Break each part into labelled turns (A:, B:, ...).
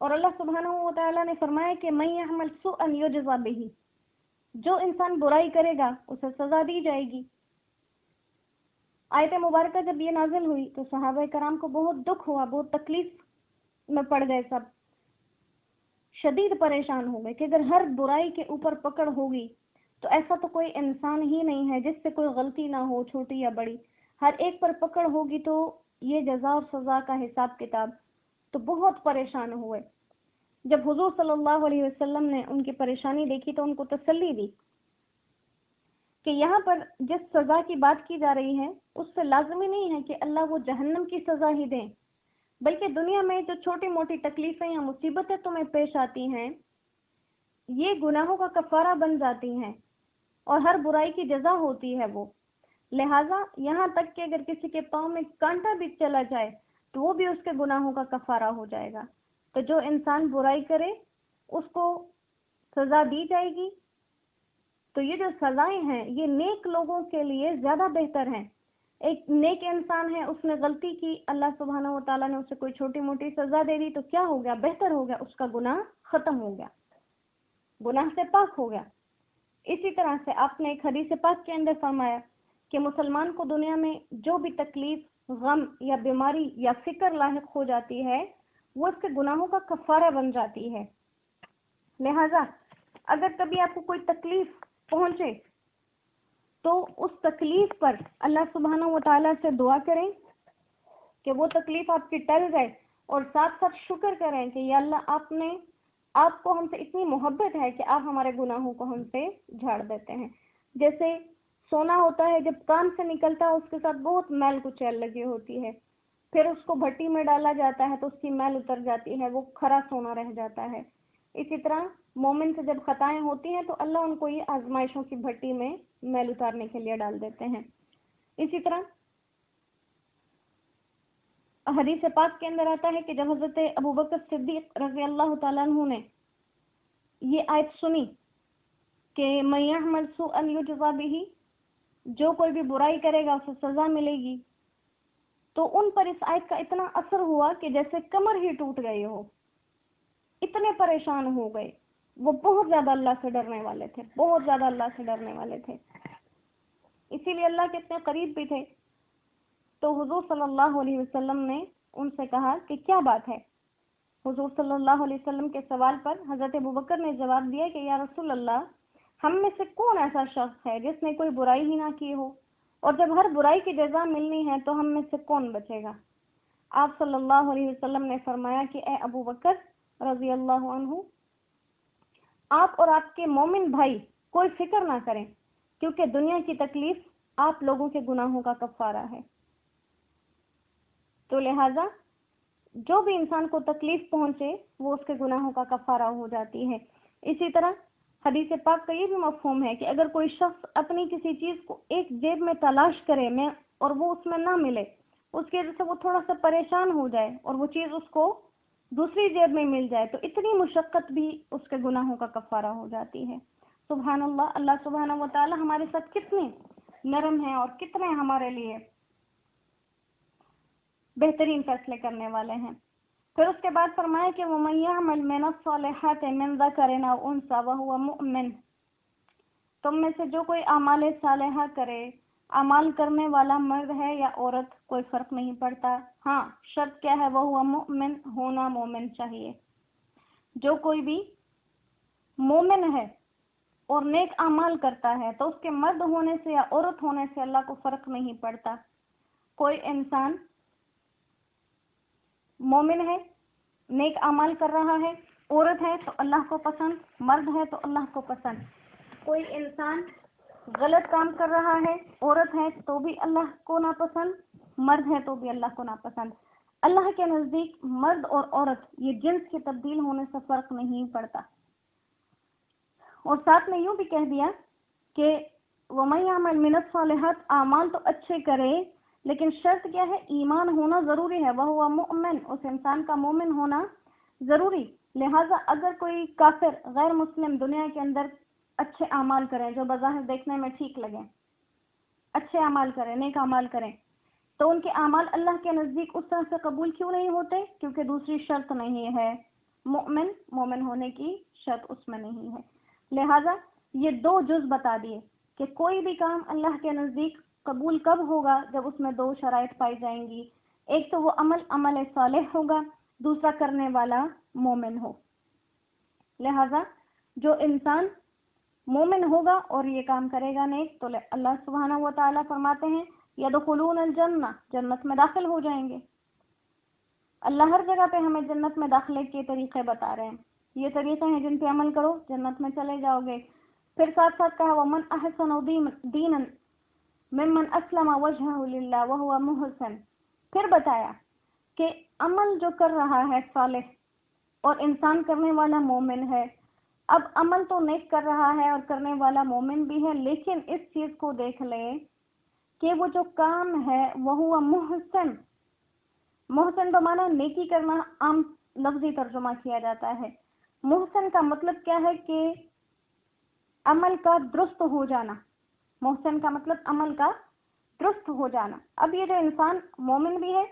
A: اور اللہ سبحانہ و تعالیٰ نے فرمایا کہ من یعمل سوءا یجزا بہ، جو انسان برائی کرے گا اسے سزا دی جائے گی۔ آیت مبارکہ جب یہ نازل ہوئی تو صحابہ کرام کو بہت دکھ ہوا، بہت تکلیف میں پڑ گئے، سب شدید پریشان ہو گئے کہ اگر ہر برائی کے اوپر پکڑ ہوگی تو ایسا تو کوئی انسان ہی نہیں ہے جس سے کوئی غلطی نہ ہو، چھوٹی یا بڑی، ہر ایک پر پکڑ ہوگی تو یہ جزا اور سزا کا حساب کتاب۔ تو بہت پریشان ہوئے۔ جب حضور صلی اللہ علیہ وسلم نے ان کی پریشانی دیکھی تو ان کو تسلی دی کہ یہاں پر جس سزا کی بات کی جا رہی ہے اس سے لازمی نہیں ہے کہ اللہ وہ جہنم کی سزا ہی دیں، بلکہ دنیا میں جو چھوٹی موٹی تکلیفیں یا مصیبتیں تمہیں پیش آتی ہیں یہ گناہوں کا کفارہ بن جاتی ہیں اور ہر برائی کی جزا ہوتی ہے وہ۔ لہٰذا یہاں تک کہ اگر کسی کے پاؤں میں کانٹا بھی چلا جائے تو وہ بھی اس کے گناہوں کا کفارہ ہو جائے گا۔ تو جو انسان برائی کرے اس کو سزا دی جائے گی۔ تو یہ جو سزائیں ہیں یہ نیک لوگوں کے لیے زیادہ بہتر ہیں۔ ایک نیک انسان ہے، اس نے غلطی کی، اللہ سبحانہ و تعالیٰ نے اسے کوئی چھوٹی موٹی سزا دے دی تو کیا ہو گیا؟ بہتر ہو گیا، اس کا گناہ ختم ہو گیا، گناہ سے پاک ہو گیا۔ اسی طرح سے آپ نے ایک حدیث پاک کے اندر فرمایا کہ مسلمان کو دنیا میں جو بھی تکلیف، غم یا بیماری یا فکر لاحق ہو جاتی ہے وہ اس کے گناہوں کا کفارہ بن جاتی ہے۔ لہٰذا اگر کبھی آپ کو کوئی تکلیف پہنچے تو اس تکلیف پر اللہ سبحانہ و تعالیٰ سے دعا کریں کہ وہ تکلیف آپ کی ٹل جائے، اور ساتھ ساتھ شکر کریں کہ یا اللہ آپ کو ہم سے اتنی محبت ہے کہ آپ ہمارے گناہوں کو ہم سے جھاڑ دیتے ہیں۔ جیسے سونا ہوتا ہے، جب کان سے نکلتا ہے اس کے ساتھ بہت میل کچیل لگی ہوتی ہے، پھر اس کو بھٹی میں ڈالا جاتا ہے تو اس کی میل اتر جاتی ہے، وہ کھرا سونا رہ جاتا ہے۔ اسی طرح مومن سے جب خطائیں ہوتی ہیں تو اللہ ان کو یہ آزمائشوں کی بھٹی میں میل اتارنے کے لیے ڈال دیتے ہیں۔ اسی طرح حدیث پاک کے اندر آتا ہے کہ جب حضرت ابوبکر صدیق رضی اللہ تعالیٰ عنہ نے یہ آیت سنی کہ من یعمل سوءا یجزا بہ، جو کوئی بھی برائی کرے گا اسے سزا ملے گی، تو ان پر اس آیت کا اتنا اثر ہوا کہ جیسے کمر ہی ٹوٹ گئی ہو، اتنے پریشان ہو گئے۔ وہ بہت زیادہ اللہ سے ڈرنے والے تھے، بہت زیادہ اللہ سے ڈرنے والے تھے، اسی لیے اللہ کے اتنے قریب بھی تھے۔ تو حضور صلی اللہ علیہ وسلم نے ان سے کہا کہ کیا بات ہے؟ حضور صلی اللہ علیہ وسلم کے سوال پر حضرت ابوبکر نے جواب دیا کہ یا رسول اللہ، ہم میں سے کون ایسا شخص ہے جس نے کوئی برائی ہی نہ کی ہو، اور جب ہر برائی کی جزا ملنی ہے تو ہم میں سے کون بچے گا؟ آپ صلی اللہ علیہ وسلم نے فرمایا کہ اے ابوبکر رضی اللہ عنہ، آپ اور آپ کے مومن بھائی کوئی فکر نہ کریں، کیونکہ دنیا کی تکلیف آپ لوگوں کے گناہوں کا کفارہ ہے۔ تو لہٰذا جو بھی انسان کو تکلیف پہنچے وہ اس کے گناہوں کا کفارہ ہو جاتی ہے۔ اسی طرح حدیث پاک کا یہ بھی مفہوم ہے کہ اگر کوئی شخص اپنی کسی چیز کو ایک جیب میں تلاش کرے اور وہ اس میں نہ ملے، اس کی وجہ سے وہ تھوڑا سا پریشان ہو جائے اور وہ چیز اس کو دوسری جیب میں مل جائے تو اتنی مشقت بھی اس کے گناہوں کا کفارہ ہو جاتی ہے۔ سبحان اللہ، اللہ سبحانہ و تعالی ہمارے ساتھ کتنے نرم ہیں اور کتنے ہمارے لیے بہترین فیصلے کرنے والے ہیں۔ پھر اس کے بعد فرمایا کہ وَمَن يَعْمَلْ مِنَ الصَّالِحَاتِ مِن ذَكَرٍ أَوْ أُنثَىٰ وَهُوَ مُؤْمِنٌ، تم میں سے جو کوئی اعمال صالحہ کرے، اعمال کرنے والا مرد ہے یا عورت، کوئی فرق نہیں پڑتا، ہاں شرط کیا ہے؟ وَهُوَ مُؤْمِن، ہونا مومن چاہیے۔ جو کوئی بھی مومن ہے اور نیک اعمال کرتا ہے تو اس کے مرد ہونے سے یا عورت ہونے سے اللہ کو فرق نہیں پڑتا۔ کوئی انسان مومن ہے، نیک اعمال کر رہا ہے، عورت ہے تو اللہ کو پسند، مرد ہے تو اللہ کو پسند۔ کوئی انسان غلط کام کر رہا ہے، عورت ہے تو بھی اللہ کو ناپسند، مرد ہے تو بھی اللہ کو ناپسند۔ اللہ کے نزدیک مرد اور عورت یہ جنس کے تبدیل ہونے سے فرق نہیں پڑتا۔ اور ساتھ میں یوں بھی کہہ دیا کہ وَمَن يَعْمَلْ مِنَ الصَّالِحَاتِ، اعمال تو اچھے کرے لیکن شرط کیا ہے؟ ایمان ہونا ضروری ہے۔ وَهُوَ مُؤْمِن، اس انسان کا مومن ہونا ضروری۔ لہٰذا اگر کوئی کافر غیر مسلم دنیا کے اندر اچھے اعمال کریں جو بظاہر دیکھنے میں ٹھیک لگیں، اچھے اعمال کریں، نیک اعمال کریں، تو ان کے اعمال اللہ کے نزدیک اس طرح سے قبول کیوں نہیں ہوتے؟ کیونکہ دوسری شرط نہیں ہے مومن ہونے کی شرط اس میں نہیں ہے۔ لہٰذا یہ دو جز بتا دیے کہ کوئی بھی کام اللہ کے نزدیک قبول کب ہوگا، جب اس میں دو شرائط پائی جائیں گی، ایک تو وہ عمل صالح ہوگا، دوسرا کرنے والا مومن ہو۔ لہٰذا جو انسان مومن ہوگا اور یہ کام کرے گا نیک، تو اللہ سبحانہ و تعالیٰ فرماتے ہیں یدخلون الجنہ، جنت میں داخل ہو جائیں گے۔ اللہ ہر جگہ پہ ہمیں جنت میں داخلے کے طریقے بتا رہے ہیں، یہ طریقے ہیں جن پہ عمل کرو جنت میں چلے جاؤ گے۔ پھر ساتھ ساتھ کہا وَمَنْ أَحْسَنُ دِينًا مِمَّنْ أَسْلَمَ وَجْهَهُ لِلَّهِ وَهُوَ مُحْسِنٌ۔ پھر بتایا کہ عمل جو کر رہا ہے صالح اور انسان کرنے والا مومن ہے، اب عمل تو نیک کر رہا ہے اور کرنے والا مومن بھی ہے، لیکن اس چیز کو دیکھ لے کہ وہ جو کام ہے وَهُوَ مُحْسِنٌ، محسن بمانا نیکی کرنا عام لفظی ترجمہ کیا جاتا ہے۔ محسن کا مطلب کیا ہے کہ عمل کا درست ہو جانا، محسن کا مطلب عمل کا درست ہو جانا۔ اب یہ جو انسان مومن بھی ہے،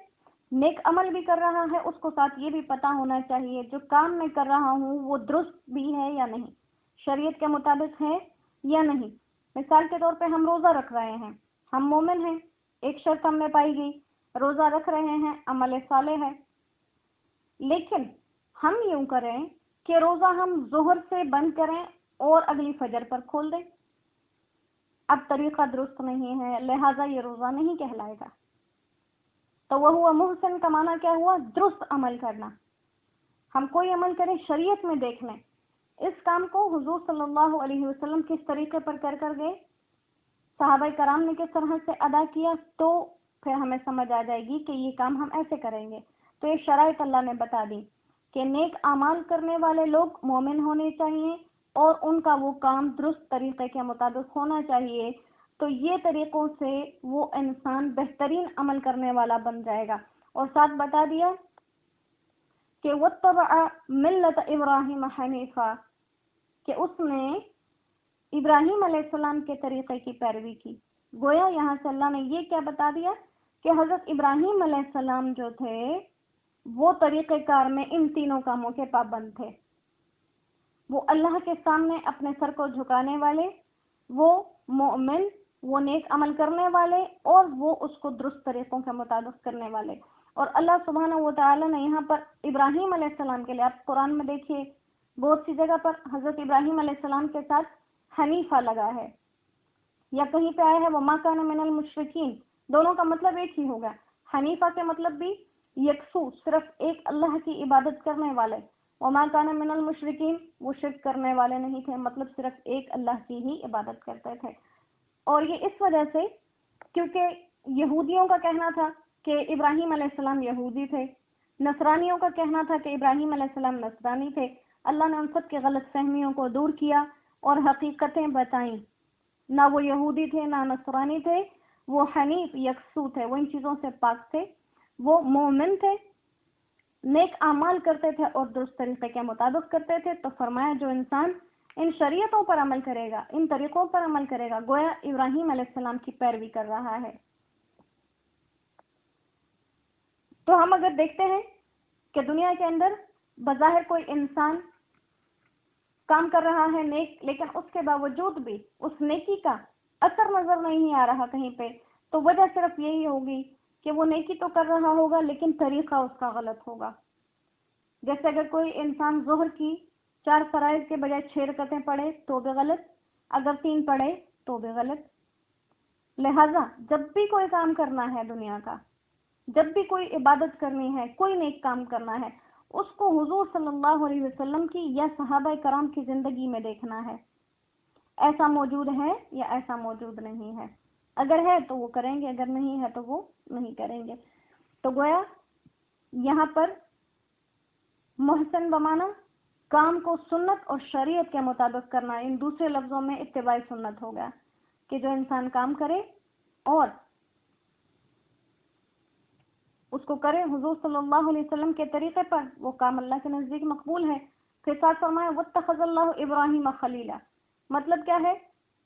A: نیک عمل بھی کر رہا ہے، اس کو ساتھ یہ بھی پتا ہونا چاہیے جو کام میں کر رہا ہوں وہ درست بھی ہے یا نہیں، شریعت کے مطابق ہے یا نہیں۔ مثال کے طور پہ ہم روزہ رکھ رہے ہیں، ہم مومن ہیں، ایک شرط ہم میں پائی گئی، روزہ رکھ رہے ہیں، عمل صالح ہے، لیکن ہم یوں کریں کہ روزہ ہم ظہر سے بند کریں اور اگلی فجر پر کھول دیں، اب طریقہ درست نہیں ہے، لہٰذا یہ روزہ نہیں کہلائے گا۔ تو وہ محسن کا معنی کیا ہوا؟ درست عمل کرنا۔ ہم کوئی عمل کریں شریعت میں دیکھ لیں، اس کام کو حضور صلی اللہ علیہ وسلم کس طریقے پر کر گئے، صحابہ کرام نے کس طرح سے ادا کیا، تو پھر ہمیں سمجھ آ جائے گی کہ یہ کام ہم ایسے کریں گے۔ تو یہ شرائط اللہ نے بتا دی کہ نیک اعمال کرنے والے لوگ مومن ہونے چاہیے اور ان کا وہ کام درست طریقے کے مطابق ہونا چاہیے، تو یہ طریقوں سے وہ انسان بہترین عمل کرنے والا بن جائے گا۔ اور ساتھ بتا دیا کہ وَاتَّبَعَ مِلَّةَ إِبْرَاهِيمَ حَنِيفًا، کہ اس نے ابراہیم علیہ السلام کے طریقے کی پیروی کی۔ گویا یہاں سے اللہ نے یہ کیا بتا دیا کہ حضرت ابراہیم علیہ السلام جو تھے وہ طریقہ کار میں ان تینوں کاموں کے پابند تھے، وہ اللہ کے سامنے اپنے سر کو جھکانے والے، وہ مومن، وہ نیک عمل کرنے والے، اور وہ اس کو درست طریقوں کے مطابق کرنے والے۔ اور اللہ سبحانہ و تعالیٰ نے یہاں پر ابراہیم علیہ السلام کے لیے، آپ قرآن میں دیکھیے بہت سی جگہ پر حضرت ابراہیم علیہ السلام کے ساتھ حنیفہ لگا ہے، یا کہیں پہ آیا ہے وَمَا كَانَ مِنَ الْمُشْرِكِينَ، دونوں کا مطلب ایک ہی ہوگا۔ حنیفہ کے مطلب بھی یکسو، صرف ایک اللہ کی عبادت کرنے والے، وَمَا كَانَ مِنَ الْمُشْرِكِينَ، وہ شرک کرنے والے نہیں تھے، مطلب صرف ایک اللہ کی ہی عبادت کرتے تھے۔ اور یہ اس وجہ سے کیونکہ یہودیوں کا کہنا تھا کہ ابراہیم علیہ السلام یہودی تھے، نصرانیوں کا کہنا تھا کہ ابراہیم علیہ السلام نصرانی تھے، اللہ نے ان سب کی غلط فہمیوں کو دور کیا اور حقیقتیں بتائیں۔ نہ وہ یہودی تھے نہ نصرانی تھے، وہ حنیف یکسو تھے، وہ ان چیزوں سے پاک تھے، وہ مومن تھے، نیک اعمال کرتے تھے اور درست طریقے کے مطابق کرتے تھے۔ تو فرمایا جو انسان ان شریعتوں پر عمل کرے گا، ان طریقوں پر عمل کرے گا، گویا ابراہیم علیہ السلام کی پیروی کر رہا ہے۔ تو ہم اگر دیکھتے ہیں کہ دنیا کے اندر بظاہر کوئی انسان کام کر رہا ہے نیک، لیکن اس کے باوجود بھی اس نیکی کا اثر نظر نہیں آ رہا کہیں پہ، تو وجہ صرف یہی ہوگی کہ وہ نیکی تو کر رہا ہوگا لیکن طریقہ اس کا غلط ہوگا۔ جیسے اگر کوئی انسان ظہر کی 4 فرائض کے بجائے 6 رکعتیں پڑھے تو بھی غلط، اگر 3 پڑھے تو بھی غلط۔ لہٰذا جب بھی کوئی کام کرنا ہے دنیا کا، جب بھی کوئی عبادت کرنی ہے، کوئی نیک کام کرنا ہے، اس کو حضور صلی اللہ علیہ وسلم کی یا صحابہ کرام کی زندگی میں دیکھنا ہے، ایسا موجود ہے یا ایسا موجود نہیں ہے۔ اگر ہے تو وہ کریں گے، اگر نہیں ہے تو وہ نہیں کریں گے۔ تو گویا یہاں پر محسن بمانا کام کو سنت اور شریعت کے مطابق کرنا، ان دوسرے لفظوں میں اتباع سنت ہوگا کہ جو انسان کام کرے اور اس کو کرے حضور صلی اللہ علیہ وسلم کے طریقے پر، وہ کام اللہ کے نزدیک مقبول ہے۔ پھر ساتھ فرمایا وَاتَّخَذَ اللَّهُ إِبْرَاهِيمَ خَلِيلًا، مطلب کیا ہے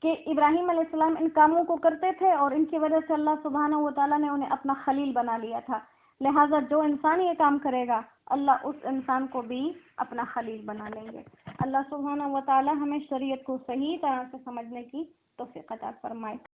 A: کہ ابراہیم علیہ السلام ان کاموں کو کرتے تھے اور ان کی وجہ سے اللہ سبحانہ و تعالیٰ نے انہیں اپنا خلیل بنا لیا تھا۔ لہٰذا جو انسان یہ کام کرے گا اللہ اس انسان کو بھی اپنا خلیل بنا لیں گے۔ اللہ سبحانہ و تعالی ہمیں شریعت کو صحیح طرح سے سمجھنے کی توفیق عطا فرمائے۔